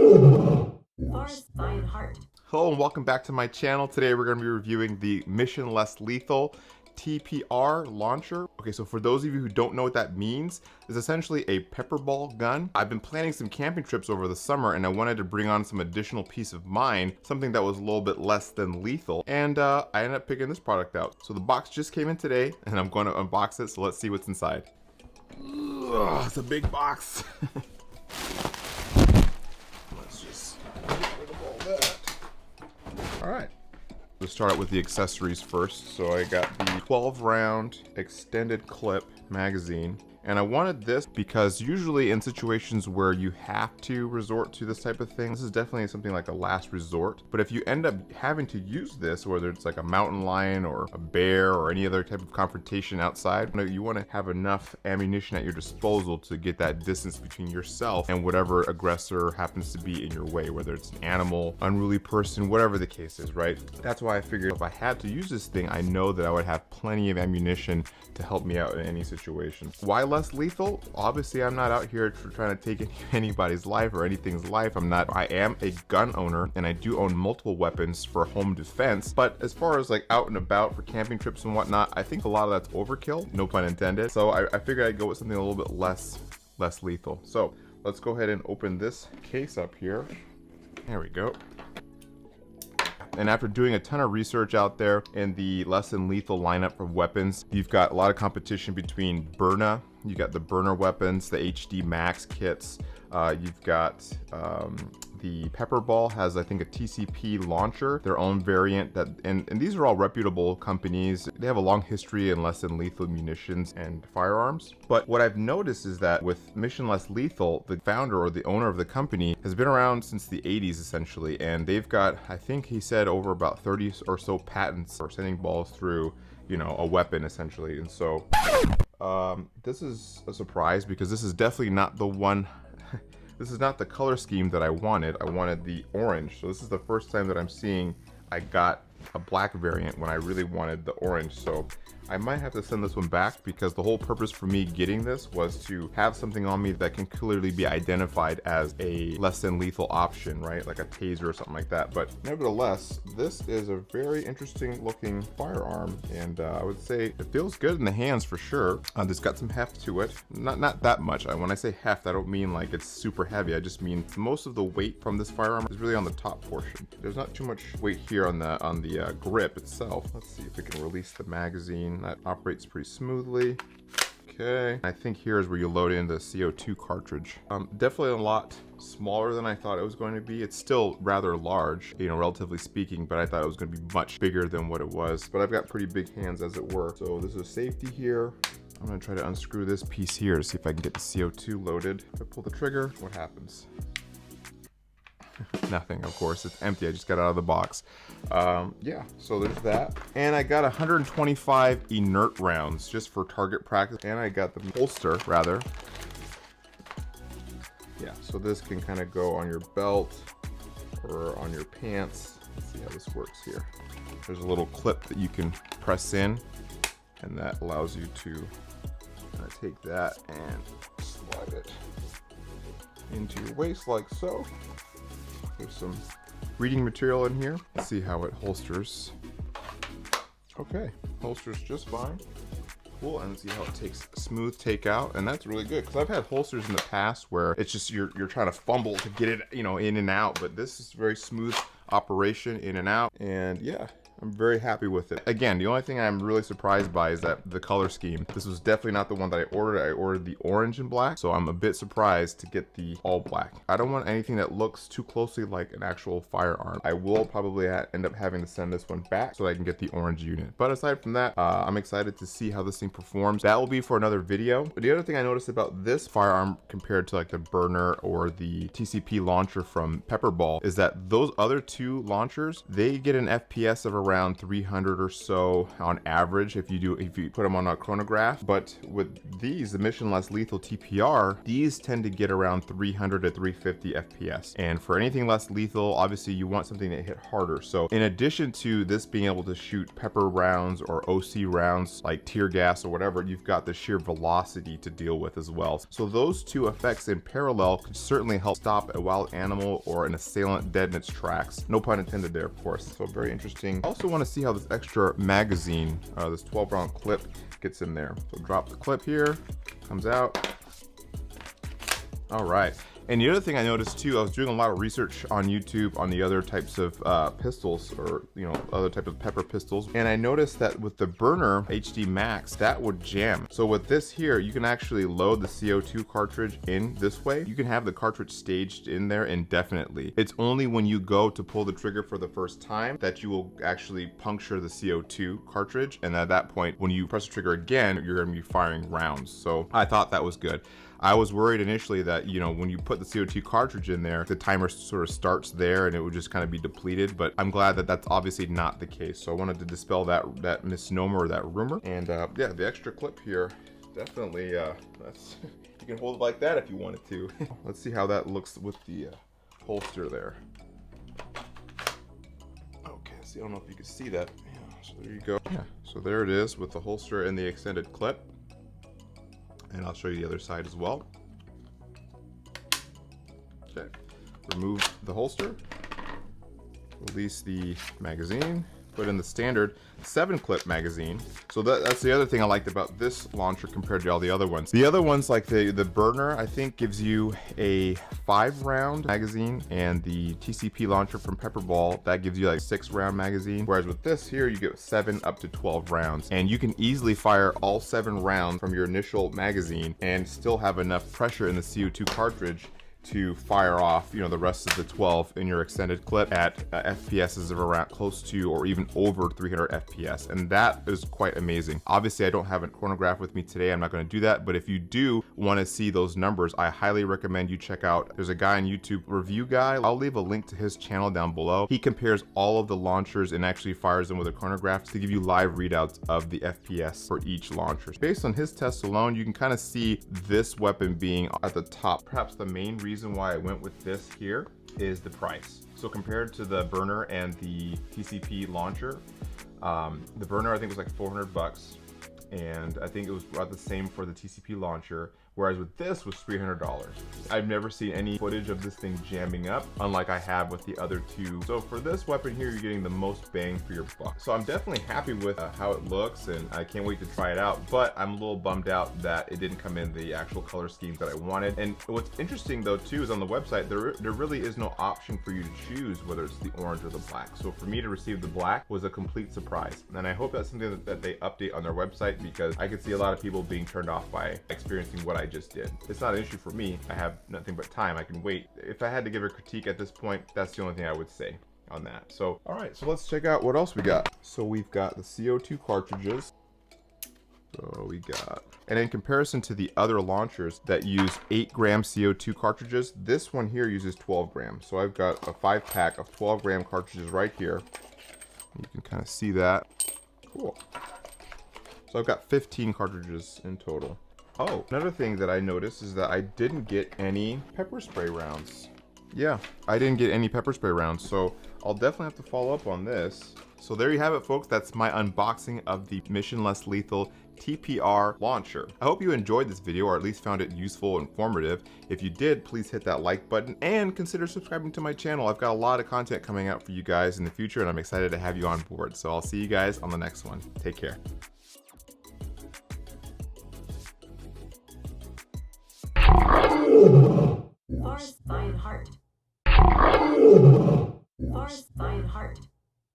Hello and welcome back to my channel. Today we're going to be reviewing the Mission Less Lethal TPR launcher. Okay, so for those of you who don't know what that means, it's essentially a pepper ball gun. I've been planning some camping trips over the summer and I wanted to bring on some additional peace of mind, something that was a little bit less than lethal, and I ended up picking this product out. So the box just came in today and I'm going to unbox it, so let's see what's inside. Ugh, it's a big box. Let's just get rid of all that. All right. We'll start out with the accessories first. So I got the 12-round extended clip magazine. And I wanted this because usually in situations where you have to resort to this type of thing, this is definitely something like a last resort. But if you end up having to use this, whether it's like a mountain lion or a bear or any other type of confrontation outside, you want to have enough ammunition at your disposal to get that distance between yourself and whatever aggressor happens to be in your way, whether it's an animal, unruly person, whatever the case is, right? That's why I figured if I had to use this thing, I know that I would have plenty of ammunition to help me out in any situation. Why less lethal? Obviously, I'm not out here trying to take anybody's life or anything's life. I am a gun owner and I do own multiple weapons for home defense. But as far as like out and about for camping trips and whatnot, I think a lot of that's overkill, no pun intended. So I figured I'd go with something a little bit less lethal. So let's go ahead and open this case up here. There we go. And after doing a ton of research out there in the less than lethal lineup of weapons, you've got a lot of competition between Byrna. You got the Byrna weapons, the HD Max kits. You've got the Pepper Ball has, I think, a TCP launcher, their own variant. And these are all reputable companies. They have a long history in less than lethal munitions and firearms. But what I've noticed is that with Mission Less Lethal, the founder or the owner of the company has been around since the 80s essentially, and they've got, I think he said, over about 30 or so patents for sending balls through, you know, a weapon essentially. And so this is a surprise because this is definitely not the one. This is not the color scheme that I wanted. I wanted the orange. So this is the first time that I'm seeing I got a black variant when I really wanted the orange. So I might have to send this one back because the whole purpose for me getting this was to have something on me that can clearly be identified as a less than lethal option, right? Like a taser or something like that. But nevertheless, this is a very interesting looking firearm. And I would say it feels good in the hands for sure. It's got some heft to it. Not that much. When I say heft, I don't mean like it's super heavy. I just mean most of the weight from this firearm is really on the top portion. There's not too much weight here on the grip itself. Let's see if we can release the magazine. That operates pretty smoothly. Okay, I think here is where you load in the CO2 cartridge. Definitely a lot smaller than I thought it was going to be. It's still rather large, you know, relatively speaking, but I thought it was going to be much bigger than what it was. But I've got pretty big hands as it were. So this is safety here. I'm gonna try to unscrew this piece here to see if I can get the CO2 loaded. If I pull the trigger, what happens? Nothing, of course, it's empty. I just got out of the box. Yeah, so there's that. And I got 125 inert rounds just for target practice. And I got the holster, rather. Yeah, so this can kind of go on your belt or on your pants. Let's see how this works here. There's a little clip that you can press in, and that allows you to take that and slide it into your waist like so. There's some reading material in here. Let's see how it holsters. Okay, holsters just fine. Cool, and see how it takes smooth takeout, and that's really good because I've had holsters in the past where it's just you're trying to fumble to get it, you know, in and out, but this is very smooth operation in and out, and yeah, I'm very happy with it. Again, the only thing I'm really surprised by is that the color scheme. This was definitely not the one that I ordered. I ordered the orange and black, so I'm a bit surprised to get the all black. I don't want anything that looks too closely like an actual firearm. I will probably end up having to send this one back so I can get the orange unit. But aside from that, I'm excited to see how this thing performs. That will be for another video. But the other thing I noticed about this firearm compared to like the Byrna or the TCP launcher from Pepper Ball is that those other two launchers, they get an FPS of around around 300 or so on average if you put them on a chronograph. But with these, the Mission Less Lethal TPR, these tend to get around 300 to 350 FPS. And for anything less lethal, obviously you want something that hit harder. So in addition to this being able to shoot pepper rounds or OC rounds like tear gas or whatever, you've got the sheer velocity to deal with as well. So those two effects in parallel could certainly help stop a wild animal or an assailant dead in its tracks. No pun intended there, of course. So very interesting. I also want to see how this extra magazine, this 12 round clip, gets in there. So drop the clip here, comes out. All right. And the other thing I noticed too, I was doing a lot of research on YouTube on the other types of pistols, or other type of pepper pistols, and I noticed that with the burner HD Max, that would jam. So with this here, you can actually load the CO2 cartridge in this way. You can have the cartridge staged in there indefinitely. It's only when you go to pull the trigger for the first time that you will actually puncture the CO2 cartridge, and at that point, when you press the trigger again, you're going to be firing rounds. So I thought that was good. I was worried initially that, when you put the CO2 cartridge in there, the timer sort of starts there and it would just kind of be depleted, but I'm glad that that's obviously not the case. So I wanted to dispel that misnomer or that rumor. And yeah, the extra clip here, definitely, that's you can hold it like that if you wanted to. Let's see how that looks with the holster there. Okay, see, I don't know if you can see that. Yeah, so there you go. Yeah, so there it is with the holster and the extended clip. And I'll show you the other side as well. Okay, remove the holster, release the magazine, put in the standard 7-clip magazine. So that's the other thing I liked about this launcher compared to all the other ones. The other ones, like the burner, I think gives you a 5-round magazine, and the TCP launcher from Pepperball, that gives you like 6-round magazine. Whereas with this here, you get 7 up to 12 rounds. And you can easily fire all 7 rounds from your initial magazine and still have enough pressure in the CO2 cartridge to fire off, the rest of the 12 in your extended clip at FPSs of around close to or even over 300 FPS, and that is quite amazing. Obviously, I don't have a chronograph with me today. I'm not going to do that, but if you do want to see those numbers, I highly recommend you check out. There's a guy on YouTube, Review Guy. I'll leave a link to his channel down below. He compares all of the launchers and actually fires them with a chronograph to give you live readouts of the FPS for each launcher. Based on his test alone, you can kind of see this weapon being at the top. Perhaps the main reason why I went with this here is the price. So compared to the burner and the TCP launcher, the burner I think was like 400 bucks, and I think it was about the same for the TCP launcher, whereas with this was $300. I've never seen any footage of this thing jamming up, unlike I have with the other two. So for this weapon here, you're getting the most bang for your buck. So I'm definitely happy with how it looks, and I can't wait to try it out, but I'm a little bummed out that it didn't come in the actual color schemes that I wanted. And what's interesting though too is on the website, there really is no option for you to choose whether it's the orange or the black. So for me to receive the black was a complete surprise. And I hope that's something that they update on their website, because I could see a lot of people being turned off by experiencing what I just did. It's not an issue for me. I have nothing but time. I can wait. If I had to give a critique at this point, that's the only thing I would say on that. So, all right, so let's check out what else we got. So we've got the CO2 cartridges. So we got, and in comparison to the other launchers that use 8-gram CO2 cartridges, this one here uses 12 grams. So I've got a 5-pack of 12-gram cartridges right here. You can kind of see that. Cool. So I've got 15 cartridges in total. Oh, another thing that I noticed is that I didn't get any pepper spray rounds. Yeah, I didn't get any pepper spray rounds, so I'll definitely have to follow up on this. So there you have it, folks. That's my unboxing of the Mission Less Lethal TPR launcher. I hope you enjoyed this video, or at least found it useful and informative. If you did, please hit that like button and consider subscribing to my channel. I've got a lot of content coming out for you guys in the future, and I'm excited to have you on board. So I'll see you guys on the next one. Take care. Forest Fine Heart. Forest Fine Heart.